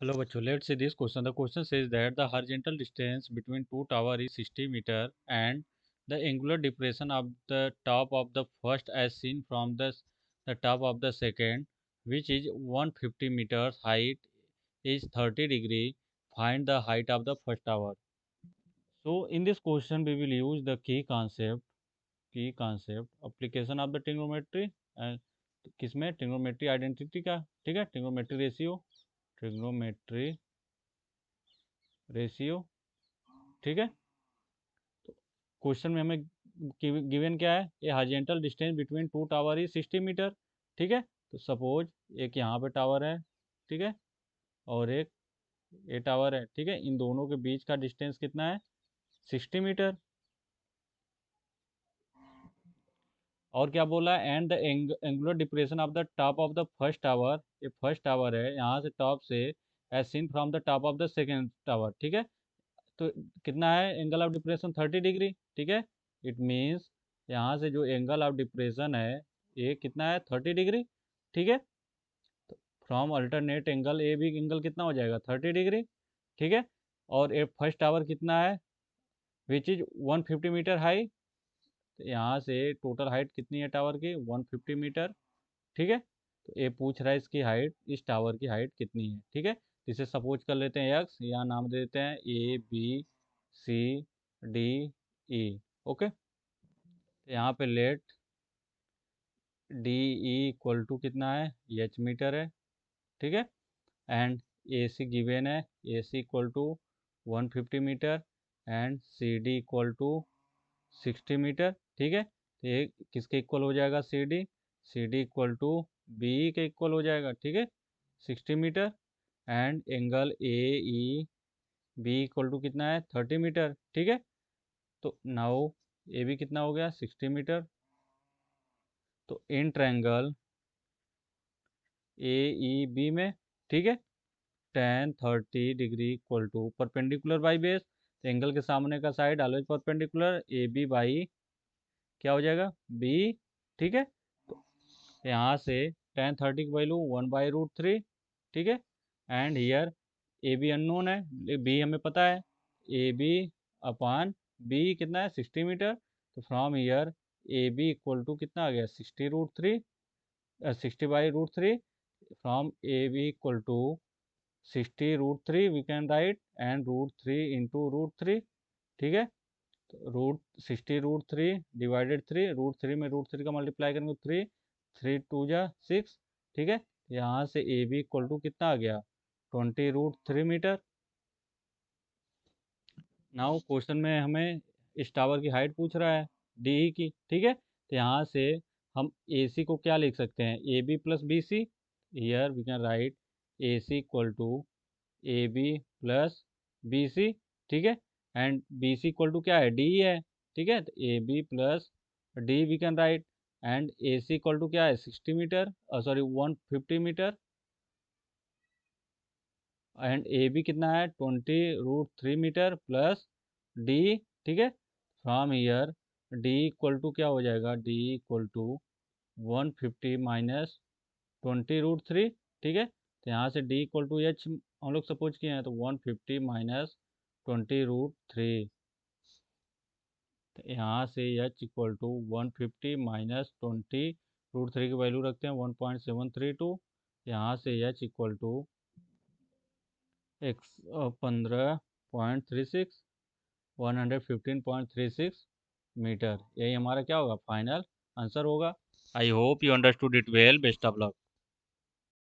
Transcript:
Hello, bachcho. Let's see this question. The question says that the horizontal distance between two towers is 60 meter and the angular depression of the top of the first as seen from the top of the second, which is 150 meters height, is 30 degree. Find the height of the first tower. So in this question we will use the key concept application of the trigonometry and किसमें trigonometry identity का, ठीक है, trigonometry ratio, ठीक है। तो question में हमें given क्या है, ये horizontal distance between two tower is 60 metre, ठीक है। तो सपोज एक यहाँ पे टावर है, ठीक है, और एक ये टावर है, ठीक है। इन दोनों के बीच का डिस्टेंस कितना है, 60 मीटर। और क्या बोला है, and the angular depression of the top of the first tower, ये फर्स्ट टावर है, यहाँ से टॉप से as seen from the top of the second tower, ठीक है। तो कितना है एंगल ऑफ डिप्रेशन, 30 डिग्री, ठीक है। इट मीन्स यहाँ से जो एंगल ऑफ डिप्रेशन है ये कितना है, 30 डिग्री, ठीक है। तो फ्रॉम अल्टरनेट एंगल ए भी एंगल कितना हो जाएगा, 30 डिग्री, ठीक है। और ए फर्स्ट टावर कितना है, विच इज 150 मीटर हाई। तो यहाँ से टोटल हाइट कितनी है टावर की, 150 मीटर, ठीक है। तो ये पूछ रहा है इसकी हाइट, इस टावर की हाइट कितनी है, ठीक है। इसे सपोज कर लेते हैं एक्स, यहाँ नाम दे देते हैं A B C D E, okay. तो यहाँ पे let D E equal to कितना है, एच मीटर है, ठीक है। एंड ए सी गिवेन है, A C equal to 150 metre and C D equal to 60 metre, ठीक है। तो ये किसके इक्वल हो जाएगा, C D equal to B के इक्वल हो जाएगा, ठीक है, 60 metre. And angle A E B equal to कितना है, 30 मीटर, ठीक है। तो नाउ ए बी कितना हो गया, 60 मीटर। तो in triangle A E B में, ठीक है, tan 30 degree equal to perpendicular by base, तो एंगल के सामने का side always perpendicular, A B by क्या हो जाएगा, बी, ठीक है। तो यहाँ से tan 30 की वैल्यू 1/√3, ठीक है। And here A B unknown है, बी हमें पता है, ए बी अपान बी कितना है, 60 मीटर। तो from here A B equal to कितना आ गया, 60/√3, from A B equal to 60√3 we can write, and √3 into √3, ठीक है। तो √60√3 डिवाइडेड 3, √3 में √3 का मल्टीप्लाई करेंगे 3, 3 2 6, ठीक है। यहाँ से ए बी इक्वल टू कितना आ गया, 20√3 मीटर। नाउ क्वेश्चन में हमें इस टावर की हाइट पूछ रहा है, डी की, ठीक है। तो यहाँ से हम ए सी को क्या लिख सकते हैं, A B plus B C, here we can write A C equal to A B plus B C, ठीक है। And B C equal to क्या है, डी है, ठीक है। तो A B plus D we can write, and A C equal to क्या है, 60 meter, sorry 150 metre, and A B कितना है, 20√3 मीटर प्लस डी, ठीक है। From here D equal to क्या हो जाएगा, डी इक्वल टू 150 माइनस 20√3, ठीक है। तो यहाँ से डी इक्वल टू एच हम लोग सपोज किए हैं, तो 150 माइनस 20√3, तो यहाँ से एच इक्वल टू 150 माइनस 20√3 की वैल्यू रखते हैं 1.732, यहाँ से एच इक्वल टू 15.36, 115.36 मीटर। यही हमारा क्या होगा, फाइनल आंसर होगा। I hope you understood it well, best of luck.